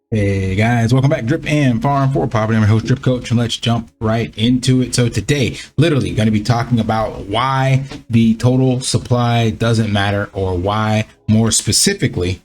Hey guys, welcome back. Drip and Farm for Property. I'm your host, Drip Coach, and let's jump right into it. So today, literally going to be talking about why the total supply doesn't matter, or why, more specifically,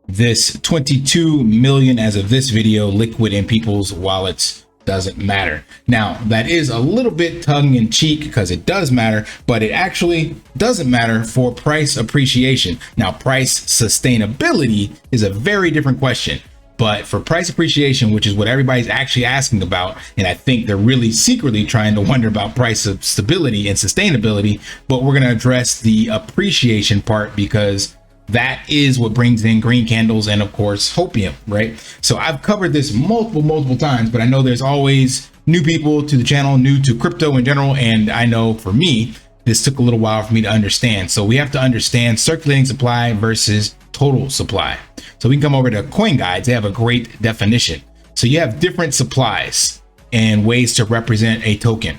this 22 million as of this video liquid in people's wallets doesn't matter. Now, that is a little bit tongue-in-cheek because it does matter, but it actually doesn't matter for price appreciation. Now, price sustainability is a very different question, but for price appreciation, which is what everybody's actually asking about, and I think they're really secretly trying to wonder about price of stability and sustainability, but we're going to address the appreciation part because that is what brings in green candles and, of course, hopium, right? So I've covered this multiple times, but I know there's always new people to the channel, new to crypto in general. And I know for me, this took a little while for me to understand. So we have to understand circulating supply versus total supply. So we can come over to Coin Guides. They have a great definition. So you have different supplies and ways to represent a token.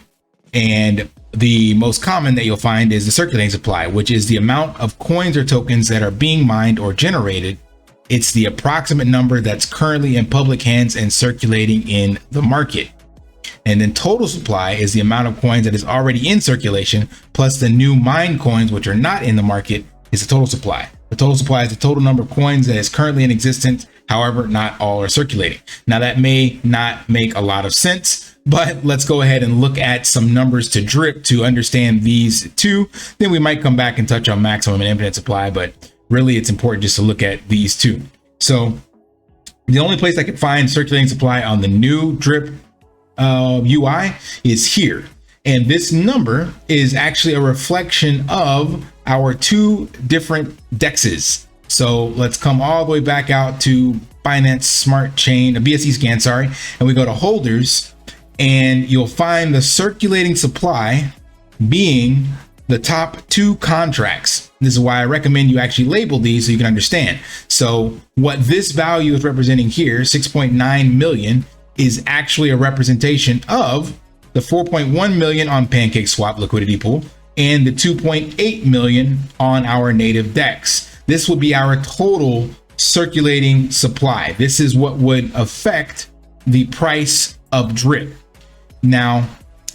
And the most common that you'll find is the circulating supply, which is the amount of coins or tokens that are being mined or generated. It's the approximate number that's currently in public hands and circulating in the market. And then total supply is the amount of coins that is already in circulation, plus the new mined coins, which are not in the market, is the total supply. The total supply is the total number of coins that is currently in existence. However, not all are circulating. Now, that may not make a lot of sense, but let's go ahead and look at some numbers to drip to understand these two. Then we might come back and touch on maximum and infinite supply, but really it's important just to look at these two. So the only place I could find circulating supply on the new drip UI is here. And this number is actually a reflection of our two different dexes. So let's come all the way back out to Binance Smart Chain, a BSC scan, sorry, and we go to holders, and you'll find the circulating supply being the top two contracts. This is why I recommend you actually label these so you can understand. So what this value is representing here, 6.9 million, is actually a representation of the 4.1 million on PancakeSwap liquidity pool and the 2.8 million on our native DEX. This would be our total circulating supply. This is what would affect the price of drip. Now,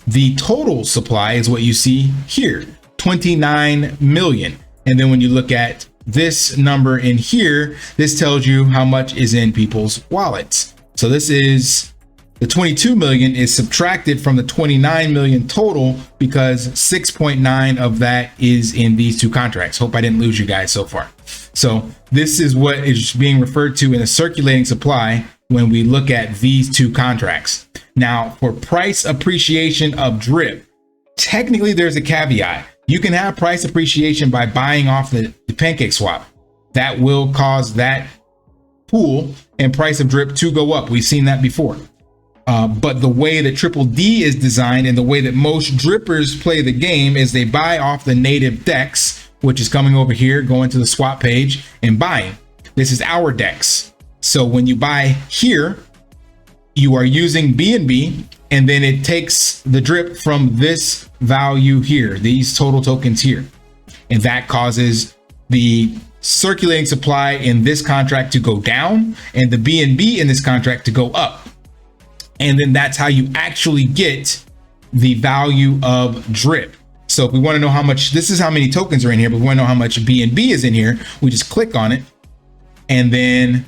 the total supply is what you see here, 29 million. And then when you look at this number in here, this tells you how much is in people's wallets. So this is the 22 million is subtracted from the 29 million total because 6.9 of that is in these two contracts. Hope I didn't lose you guys so far. So this is what is being referred to in a circulating supply when we look at these two contracts. Now, for price appreciation of drip, technically there's a caveat. You can have price appreciation by buying off the PancakeSwap. That will cause that pool and price of drip to go up. We've seen that before. But the way that Triple D is designed and the way that most drippers play the game is they buy off the native DEX, which is coming over here, going to the swap page and buying. This is our DEX. So when you buy here, you are using BNB, and then it takes the drip from this value here, these total tokens here. And that causes the circulating supply in this contract to go down and the BNB in this contract to go up. And then that's how you actually get the value of drip. So if we want to know how much, this is how many tokens are in here, but we want to know how much BNB is in here, we just click on it. And then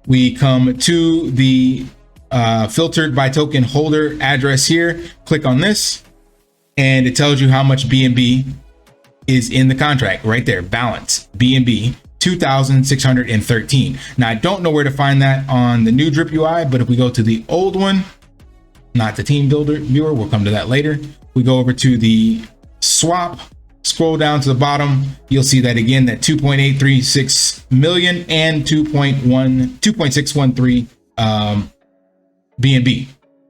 we come to the filtered by token holder address here, click on this, and it tells you how much BNB is in the contract right there, balance, BNB. 2,613. Now, I don't know where to find that on the new drip UI, but if we go to the old one, not the team builder viewer, we'll come to that later. We go over to the swap, scroll down to the bottom, you'll see that again, that 2.836 million and 2.613 BNB.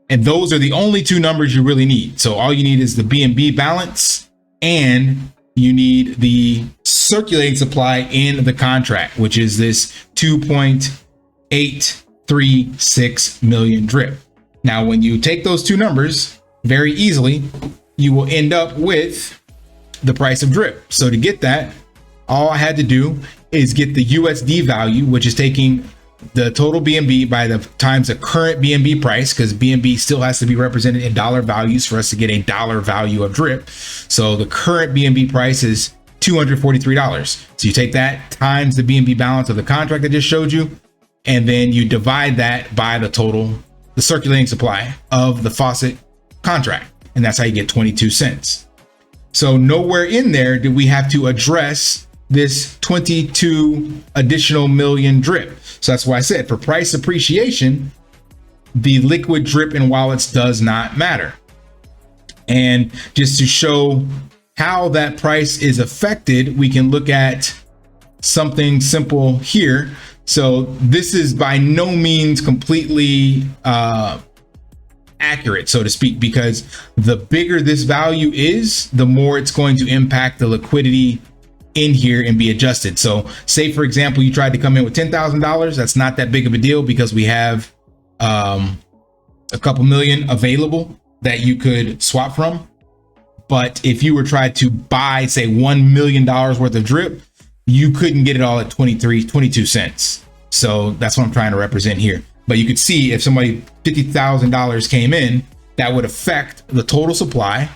And those are the only two numbers you really need. So all you need is the BNB balance, and you need the circulating supply in the contract, which is this 2.836 million drip. Now, when you take those two numbers very easily, you will end up with the price of drip. So to get that, all I had to do is get the USD value, which is taking the total BNB by the times the current BNB price, because BNB still has to be represented in dollar values for us to get a dollar value of drip. So the current BNB price is $243. So you take that times the BNB balance of the contract I just showed you, and then you divide that by the total, the circulating supply of the Faucet contract. And that's how you get 22 cents. So nowhere in there did we have to address this 22 additional million drip. So that's why I said for price appreciation, the liquid drip in wallets does not matter. And just to show how that price is affected, we can look at something simple here. So this is by no means completely accurate, so to speak, because the bigger this value is, the more it's going to impact the liquidity in here and be adjusted. So say, for example, you tried to come in with $10,000. That's not that big of a deal because we have a couple million available that you could swap from. But if you were trying to buy, say, $1 million worth of drip, you couldn't get it all at 22 cents. So that's what I'm trying to represent here. But you could see if somebody $50,000 came in, that would affect the total supply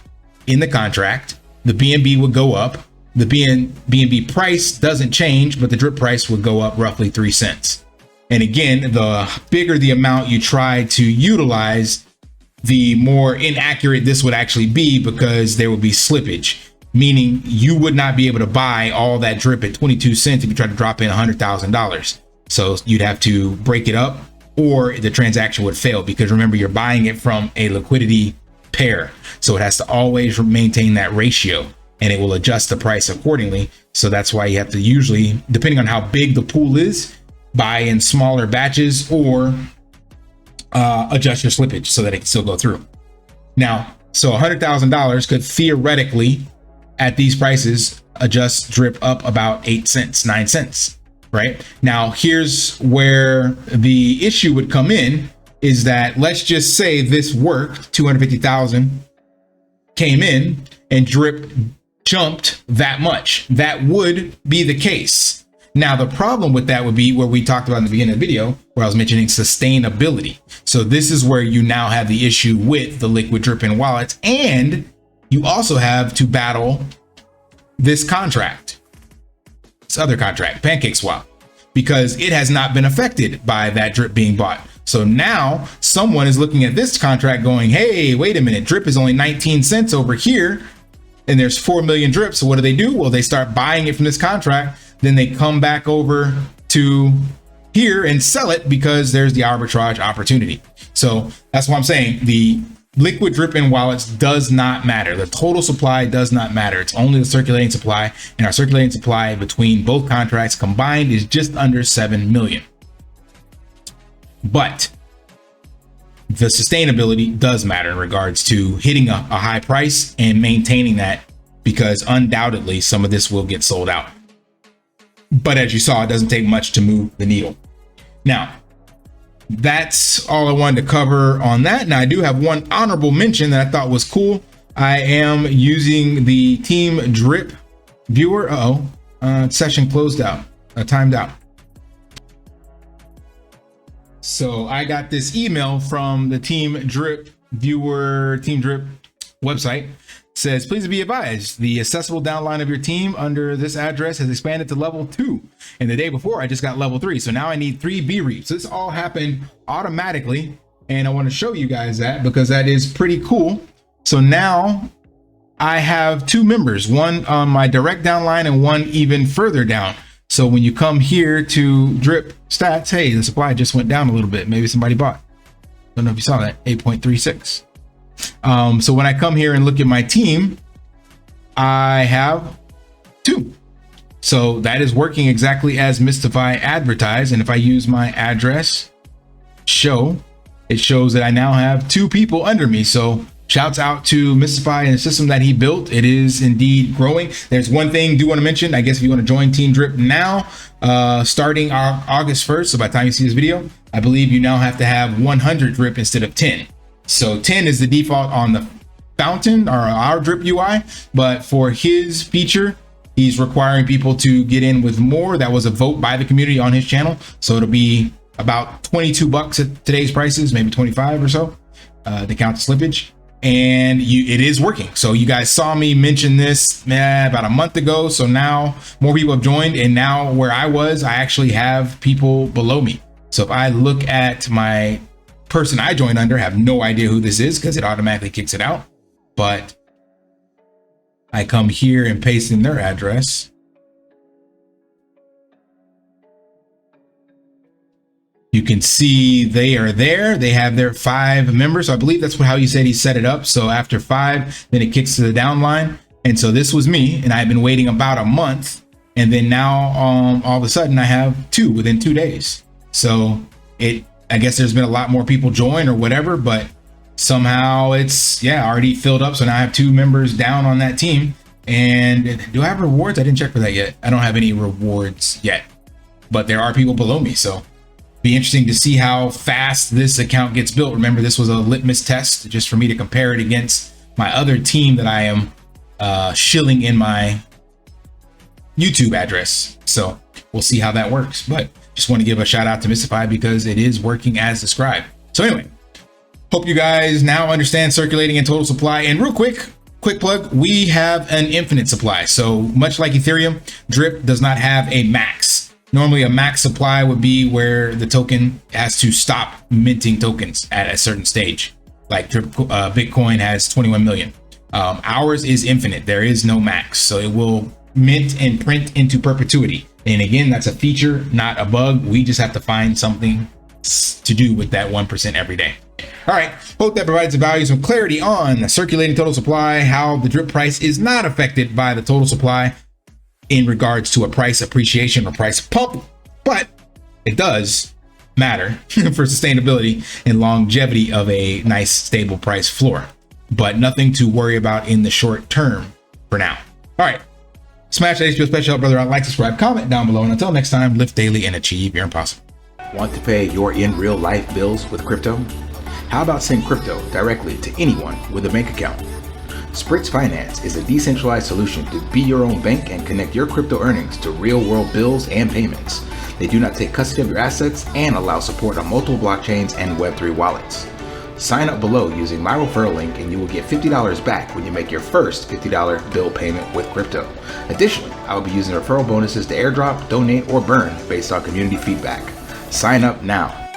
in the contract. The BNB would go up. The BNB price doesn't change, but the drip price would go up roughly 3 cents. And again, the bigger the amount you try to utilize, the more inaccurate this would actually be, because there would be slippage, meaning you would not be able to buy all that drip at 22 cents if you try to drop in $100,000. So you'd have to break it up, or the transaction would fail, because remember, you're buying it from a liquidity pair. So it has to always maintain that ratio, and it will adjust the price accordingly. So that's why you have to usually, depending on how big the pool is, buy in smaller batches or adjust your slippage so that it can still go through. Now, so $100,000 could theoretically, at these prices, adjust drip up about 8 cents, 9 cents. Right now, here's where the issue would come in, is that let's just say this worked, 250,000 came in and drip jumped that much. That would be the case. Now, the problem with that would be where we talked about in the beginning of the video, where I was mentioning sustainability. So this is where you now have the issue with the liquid drip in wallets, and you also have to battle this contract, this other contract, Pancake Swap, because it has not been affected by that drip being bought. So now someone is looking at this contract going, hey, wait a minute, drip is only 19 cents over here, and there's 4 million drips. So what do? Well, they start buying it from this contract. Then they come back over to here and sell it because there's the arbitrage opportunity. So that's what I'm saying. The liquid drip in wallets does not matter. The total supply does not matter. It's only the circulating supply, and our circulating supply between both contracts combined is just under 7 million. But the sustainability does matter in regards to hitting a high price and maintaining that, because undoubtedly some of this will get sold out. But as you saw, it doesn't take much to move the needle. Now, that's all I wanted to cover on that. Now, I do have one honorable mention that I thought was cool. I am using the Team Drip viewer. Session closed out, timed out. So I got this email from the Team Drip viewer, Team Drip website. Says, please be advised, the accessible downline of your team under this address has expanded to level 2. And the day before, I just got level 3. So now I need 3 B reaps. This all happened automatically. And I want to show you guys that, because that is pretty cool. So now I have 2 members, one on my direct downline and one even further down. So when you come here to drip stats, hey, the supply just went down a little bit. Maybe somebody bought. Don't know if you saw that, 8.36. So when I come here and look at my team, I have 2. So that is working exactly as Mystify advertised. And if I use my address show, it shows that I now have 2 people under me. So shouts out to Mystify and the system that he built. It is indeed growing. There's one thing I do want to mention. I guess if you want to join Team Drip now, starting August 1st, so by the time you see this video, I believe you now have to have 100 drip instead of 10. So 10 is the default on the Fountain or our drip UI, but for his feature, he's requiring people to get in with more. That was a vote by the community on his channel. So it'll be about 22 bucks at today's prices, maybe 25 or so, to count the slippage. And it is working. So you guys saw me mention this about a month ago. So now more people have joined, and now where I was, I actually have people below me. So if I look at my person I joined under, I have no idea who this is because it automatically kicks it out. But I come here and paste in their address. You can see they are there. They have their 5 members. So I believe that's how he said he set it up. So after 5, then it kicks to the down line. And so this was me, and I've been waiting about a month. And then now all of a sudden I have 2 within 2 days. So I guess there's been a lot more people join or whatever, but somehow it's already filled up. So now I have 2 members down on that team. And do I have rewards? I didn't check for that yet. I don't have any rewards yet, but there are people below me. So be interesting to see how fast this account gets built. Remember, this was a litmus test just for me to compare it against my other team that I am shilling in my YouTube address. So we'll see how that works. But just want to give a shout out to Mystify because it is working as described. So anyway, hope you guys now understand circulating and total supply. And real quick plug, we have an infinite supply. So much like Ethereum, Drip does not have a max. Normally a max supply would be where the token has to stop minting tokens at a certain stage. Like Bitcoin has 21 million. Ours is infinite. There is no max. So it will mint and print into perpetuity. And again, that's a feature, not a bug. We just have to find something to do with that 1% every day. All right, hope that provides the value, some clarity on the circulating total supply, how the drip price is not affected by the total supply in regards to a price appreciation or price pump, but it does matter for sustainability and longevity of a nice stable price floor, but nothing to worry about in the short term for now. All right, smash that HBO special, brother. Like, subscribe, comment down below, and until next time, live daily and achieve your impossible. Want to pay your in real life bills with crypto? How about send crypto directly to anyone with a bank account? SPRITZ Finance is a decentralized solution to be your own bank and connect your crypto earnings to real-world bills and payments. They do not take custody of your assets and allow support on multiple blockchains and Web3 wallets. Sign up below using my referral link and you will get $50 back when you make your first $50 bill payment with crypto. Additionally, I will be using referral bonuses to airdrop, donate, or burn based on community feedback. Sign up now.